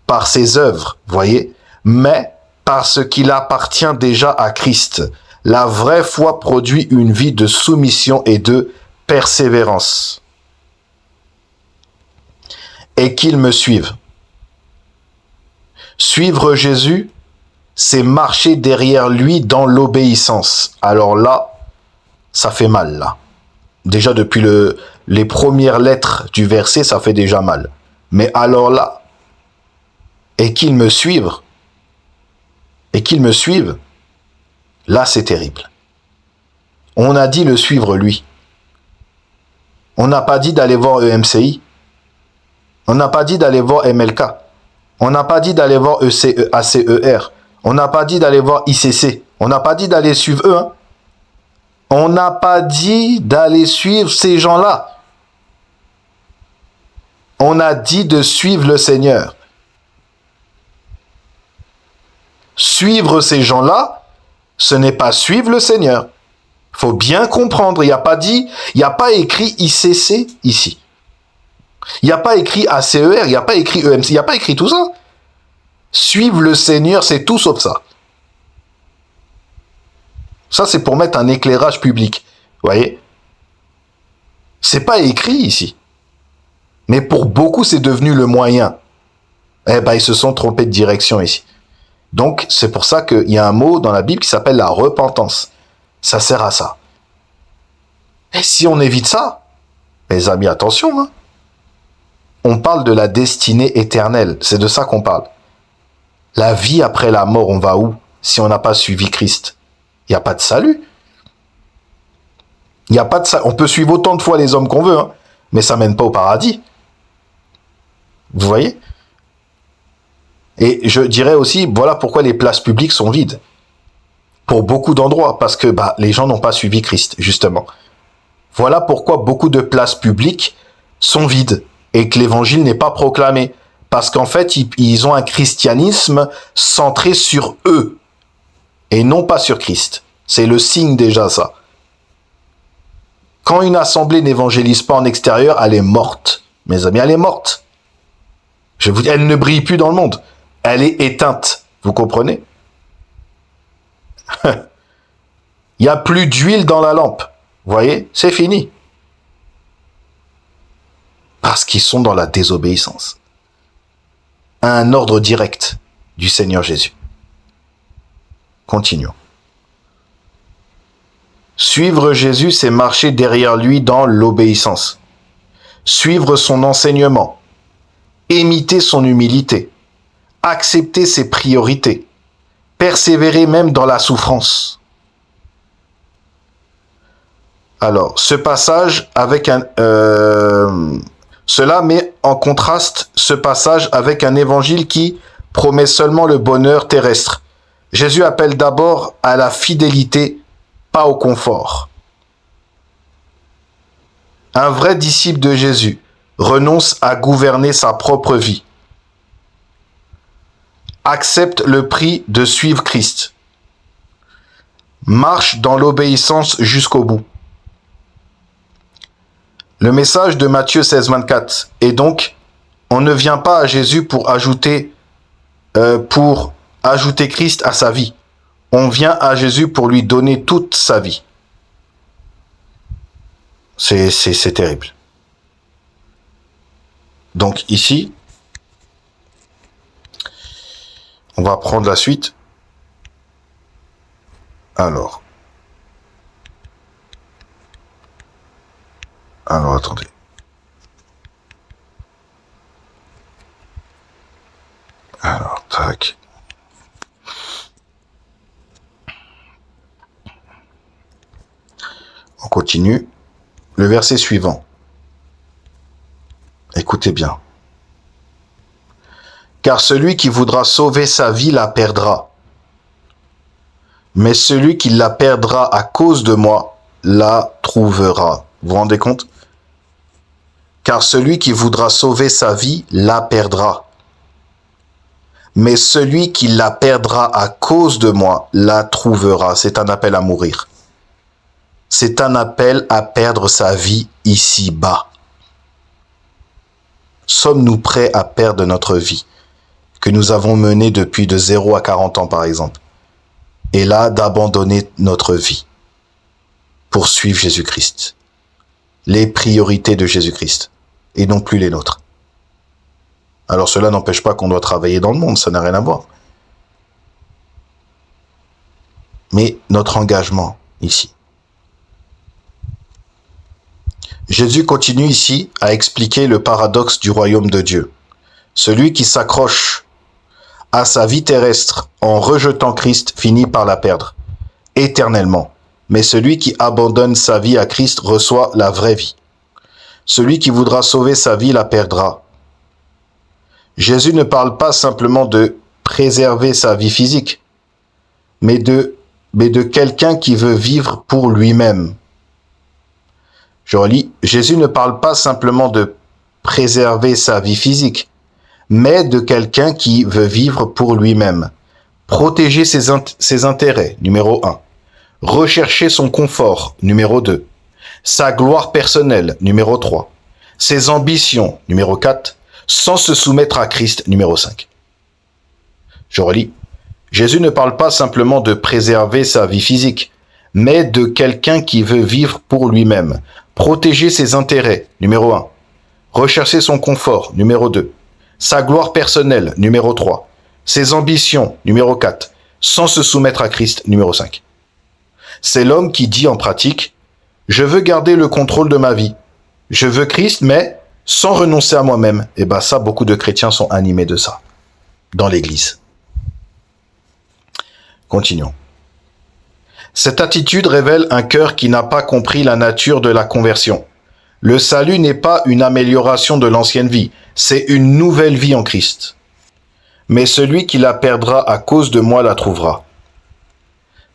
par ses œuvres, voyez, mais parce qu'il appartient déjà à Christ. La vraie foi produit une vie de soumission et de persévérance. Et qu'ils me suivent. Suivre Jésus, c'est marcher derrière lui dans l'obéissance. Alors là, ça fait mal là. déjà depuis les premières lettres du verset, ça fait déjà mal. Mais alors là, et qu'ils me suivent, là c'est terrible. On a dit le suivre lui. On n'a pas dit d'aller voir EMCI. On n'a pas dit d'aller voir MLK. On n'a pas dit d'aller voir ACER. On n'a pas dit d'aller voir ICC. On n'a pas dit d'aller suivre eux. Hein. On n'a pas dit d'aller suivre ces gens-là. On a dit de suivre le Seigneur. Suivre ces gens-là, ce n'est pas suivre le Seigneur. Il faut bien comprendre, il n'y a pas écrit ICC ici. Il n'y a pas écrit ACER, il n'y a pas écrit EMC, il n'y a pas écrit tout ça. Suivre le Seigneur, c'est tout sauf ça. Ça, c'est pour mettre un éclairage public. Vous voyez? C'est pas écrit ici. Mais pour beaucoup, c'est devenu le moyen. Eh ben, ils se sont trompés de direction ici. Donc, c'est pour ça qu'il y a un mot dans la Bible qui s'appelle la repentance. Ça sert à ça. Et si on évite ça, mes amis, attention, hein. On parle de la destinée éternelle. C'est de ça qu'on parle. La vie après la mort, on va où si on n'a pas suivi Christ? Il n'y a pas de salut. Il n'y a pas de salut. On peut suivre autant de fois les hommes qu'on veut, hein, mais ça mène pas au paradis. Vous voyez? Et je dirais aussi, voilà pourquoi les places publiques sont vides. Pour beaucoup d'endroits, parce que les gens n'ont pas suivi Christ, justement. Voilà pourquoi beaucoup de places publiques sont vides et que l'évangile n'est pas proclamé. Parce qu'en fait, ils ont un christianisme centré sur eux et non pas sur Christ. C'est le signe déjà, ça. Quand une assemblée n'évangélise pas en extérieur, elle est morte. Mes amis, elle est morte. Je vous dis, elle ne brille plus dans le monde. Elle est éteinte. Vous comprenez? Il n'y a plus d'huile dans la lampe. Vous voyez? C'est fini. Parce qu'ils sont dans la désobéissance. À un ordre direct du Seigneur Jésus. Continuons. Suivre Jésus, c'est marcher derrière lui dans l'obéissance. Suivre son enseignement. Imiter son humilité. Accepter ses priorités. Persévérer même dans la souffrance. Alors, ce passage avec cela met en contraste ce passage avec un évangile qui promet seulement le bonheur terrestre. Jésus appelle d'abord à la fidélité, pas au confort. Un vrai disciple de Jésus renonce à gouverner sa propre vie. Accepte le prix de suivre Christ. Marche dans l'obéissance jusqu'au bout. Le message de Matthieu 16, 24 est donc, on ne vient pas à Jésus pour ajouter Christ à sa vie. On vient à Jésus pour lui donner toute sa vie. C'est terrible. Donc ici, on va prendre la suite. Alors, attendez. Alors, tac. On continue. Le verset suivant. Écoutez bien. Car celui qui voudra sauver sa vie la perdra. Mais celui qui la perdra à cause de moi la trouvera. Vous vous rendez compte? Car celui qui voudra sauver sa vie la perdra. Mais celui qui la perdra à cause de moi la trouvera. C'est un appel à mourir. C'est un appel à perdre sa vie ici-bas. Sommes-nous prêts à perdre notre vie que nous avons menée depuis de 0 à 40 ans par exemple, et là d'abandonner notre vie pour suivre Jésus-Christ, les priorités de Jésus-Christ et non plus les nôtres? Alors cela n'empêche pas qu'on doit travailler dans le monde, ça n'a rien à voir. Mais notre engagement ici, Jésus continue ici à expliquer le paradoxe du royaume de Dieu. Celui qui s'accroche à sa vie terrestre en rejetant Christ finit par la perdre éternellement. Mais celui qui abandonne sa vie à Christ reçoit la vraie vie. Celui qui voudra sauver sa vie la perdra. Jésus ne parle pas simplement de préserver sa vie physique, mais de quelqu'un qui veut vivre pour lui-même. Je relis, Jésus ne parle pas simplement de préserver sa vie physique, mais de quelqu'un qui veut vivre pour lui-même. Protéger ses intérêts, numéro 1. Rechercher son confort, numéro 2. Sa gloire personnelle, numéro 3. Ses ambitions, numéro 4. Sans se soumettre à Christ, numéro 5. Je relis. Jésus ne parle pas simplement de préserver sa vie physique, mais de quelqu'un qui veut vivre pour lui-même. Protéger ses intérêts, numéro 1. Rechercher son confort, numéro 2. Sa gloire personnelle, numéro 3. Ses ambitions, numéro 4. Sans se soumettre à Christ, numéro 5. C'est l'homme qui dit en pratique « Je veux garder le contrôle de ma vie. Je veux Christ, mais sans renoncer à moi-même. » Et bien ça, beaucoup de chrétiens sont animés de ça, dans l'Église. Continuons. Cette attitude révèle un cœur qui n'a pas compris la nature de la conversion. Le salut n'est pas une amélioration de l'ancienne vie, c'est une nouvelle vie en Christ. Mais celui qui la perdra à cause de moi la trouvera.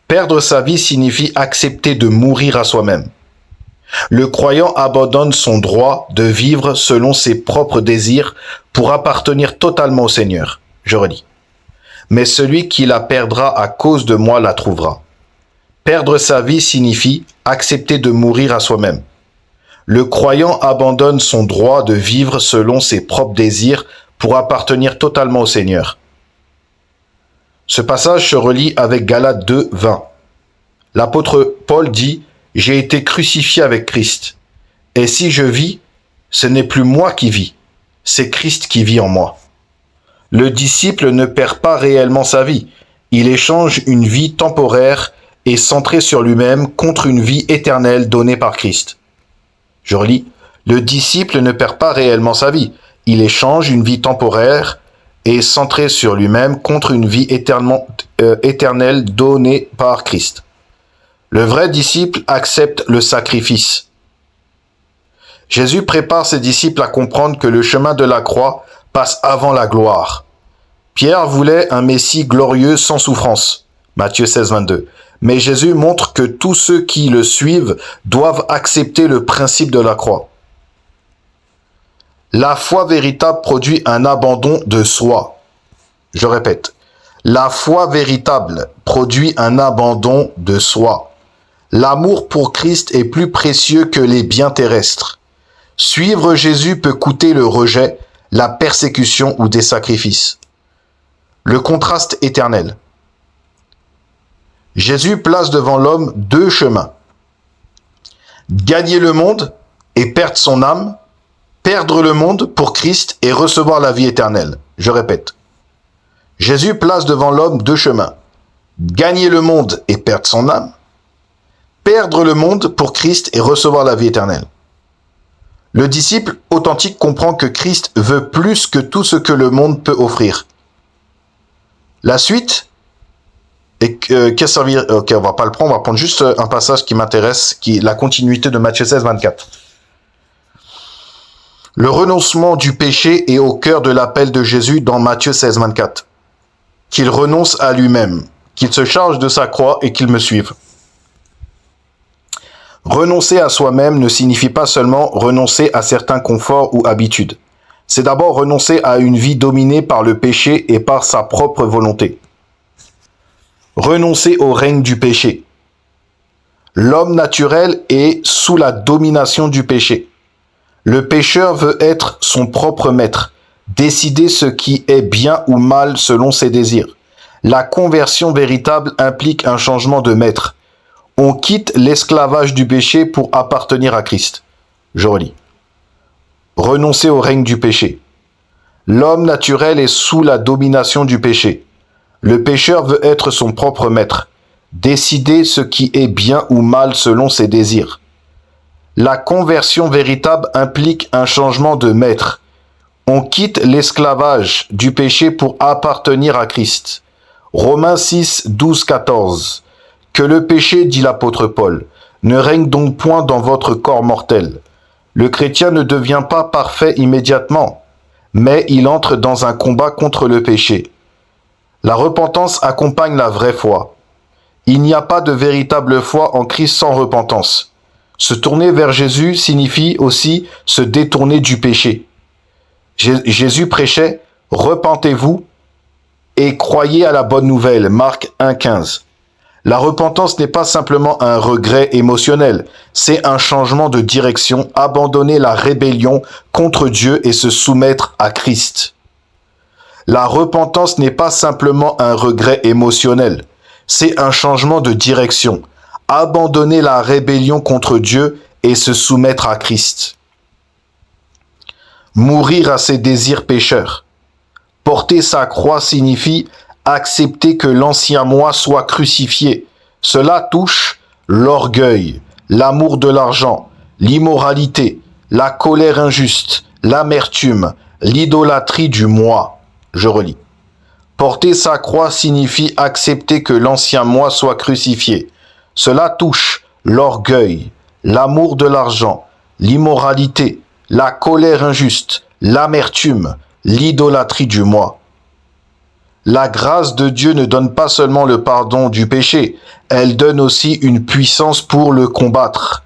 Perdre sa vie signifie accepter de mourir à soi-même. Le croyant abandonne son droit de vivre selon ses propres désirs pour appartenir totalement au Seigneur. Je relis. Mais celui qui la perdra à cause de moi la trouvera. Perdre sa vie signifie accepter de mourir à soi-même. Le croyant abandonne son droit de vivre selon ses propres désirs pour appartenir totalement au Seigneur. Ce passage se relie avec Galates 2, 20. L'apôtre Paul dit « J'ai été crucifié avec Christ. Et si je vis, ce n'est plus moi qui vis, c'est Christ qui vit en moi. » Le disciple ne perd pas réellement sa vie. Il échange une vie temporaire et centrée sur lui-même contre une vie éternelle donnée par Christ. Je relis. Le disciple ne perd pas réellement sa vie. Il échange une vie temporaire et centrée sur lui-même contre une vie éternelle donnée par Christ. Le vrai disciple accepte le sacrifice. Jésus prépare ses disciples à comprendre que le chemin de la croix passe avant la gloire. Pierre voulait un Messie glorieux sans souffrance. Matthieu 16, 22. Mais Jésus montre que tous ceux qui le suivent doivent accepter le principe de la croix. La foi véritable produit un abandon de soi. Je répète, la foi véritable produit un abandon de soi. L'amour pour Christ est plus précieux que les biens terrestres. Suivre Jésus peut coûter le rejet, la persécution ou des sacrifices. Le contraste éternel. Jésus place devant l'homme deux chemins. Gagner le monde et perdre son âme, perdre le monde pour Christ et recevoir la vie éternelle. Je répète. Jésus place devant l'homme deux chemins. Gagner le monde et perdre son âme, perdre le monde pour Christ et recevoir la vie éternelle. Le disciple authentique comprend que Christ veut plus que tout ce que le monde peut offrir. La suite, ok, on va pas le prendre, on va prendre juste un passage qui m'intéresse, qui est la continuité de Matthieu 16, 24. Le renoncement du péché est au cœur de l'appel de Jésus dans Matthieu 16, 24. Qu'il renonce à lui-même, qu'il se charge de sa croix et qu'il me suive. Renoncer à soi-même ne signifie pas seulement renoncer à certains conforts ou habitudes. C'est d'abord renoncer à une vie dominée par le péché et par sa propre volonté. Renoncer au règne du péché. L'homme naturel est sous la domination du péché. Le pécheur veut être son propre maître, décider ce qui est bien ou mal selon ses désirs. La conversion véritable implique un changement de maître. On quitte l'esclavage du péché pour appartenir à Christ. Je relis. Renoncer au règne du péché. L'homme naturel est sous la domination du péché. Le pécheur veut être son propre maître, décider ce qui est bien ou mal selon ses désirs. La conversion véritable implique un changement de maître. On quitte l'esclavage du péché pour appartenir à Christ. Romains 6, 12, 14. Que le péché, dit l'apôtre Paul, ne règne donc point dans votre corps mortel. Le chrétien ne devient pas parfait immédiatement, mais il entre dans un combat contre le péché. La repentance accompagne la vraie foi. Il n'y a pas de véritable foi en Christ sans repentance. Se tourner vers Jésus signifie aussi se détourner du péché. Jésus prêchait « Repentez-vous et croyez à la bonne nouvelle » Marc 1,15. La repentance n'est pas simplement un regret émotionnel, c'est un changement de direction, abandonner la rébellion contre Dieu et se soumettre à Christ. La repentance n'est pas simplement un regret émotionnel, c'est un changement de direction, abandonner la rébellion contre Dieu et se soumettre à Christ. Mourir à ses désirs pécheurs. Porter sa croix signifie accepter que l'ancien moi soit crucifié. Cela touche l'orgueil, l'amour de l'argent, l'immoralité, la colère injuste, l'amertume, l'idolâtrie du moi. Je relis. Porter sa croix signifie accepter que l'ancien moi soit crucifié. Cela touche l'orgueil, l'amour de l'argent, l'immoralité, la colère injuste, l'amertume, l'idolâtrie du moi. La grâce de Dieu ne donne pas seulement le pardon du péché, elle donne aussi une puissance pour le combattre.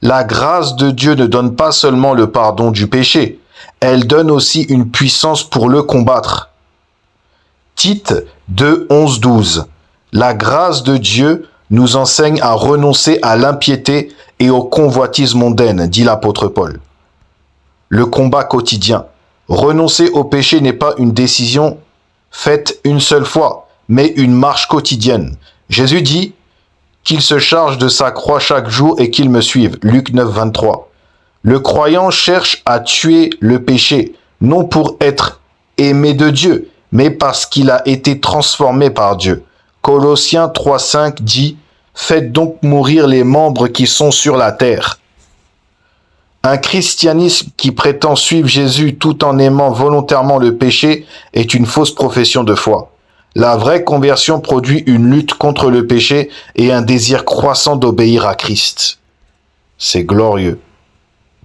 La grâce de Dieu ne donne pas seulement le pardon du péché, elle donne aussi une puissance pour le combattre. Tite 2, 11, 12. La grâce de Dieu nous enseigne à renoncer à l'impiété et aux convoitises mondaines, dit l'apôtre Paul. Le combat quotidien. Renoncer au péché n'est pas une décision faite une seule fois, mais une marche quotidienne. Jésus dit qu'il se charge de sa croix chaque jour et qu'il me suive. Luc 9, 23. Le croyant cherche à tuer le péché, non pour être aimé de Dieu, mais parce qu'il a été transformé par Dieu. Colossiens 3, 5 dit « Faites donc mourir les membres qui sont sur la terre ». Un christianisme qui prétend suivre Jésus tout en aimant volontairement le péché est une fausse profession de foi. La vraie conversion produit une lutte contre le péché et un désir croissant d'obéir à Christ. C'est glorieux.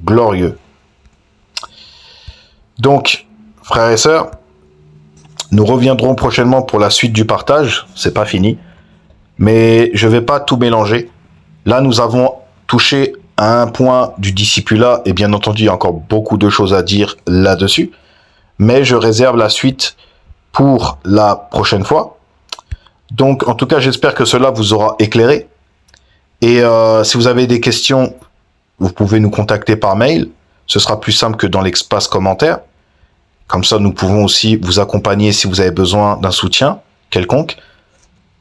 Glorieux. Donc, frères et sœurs, nous reviendrons prochainement pour la suite du partage. C'est pas fini. Mais je vais pas tout mélanger. Là, nous avons touché à un point du discipulat, et bien entendu, il y a encore beaucoup de choses à dire là-dessus, mais je réserve la suite pour la prochaine fois. Donc, en tout cas, j'espère que cela vous aura éclairé. Et si vous avez des questions, vous pouvez nous contacter par mail. Ce sera plus simple que dans l'espace commentaire. Comme ça, nous pouvons aussi vous accompagner si vous avez besoin d'un soutien quelconque.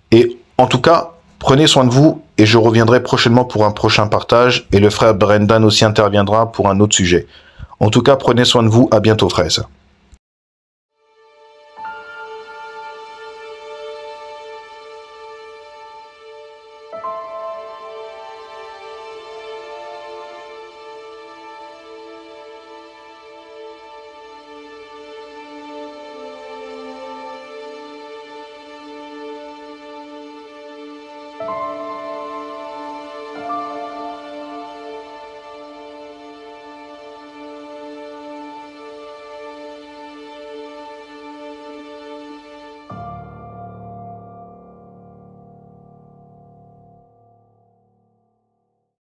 Et en tout cas, prenez soin de vous et je reviendrai prochainement pour un prochain partage et le frère Brendan aussi interviendra pour un autre sujet. En tout cas, prenez soin de vous. À bientôt, frères et sœurs.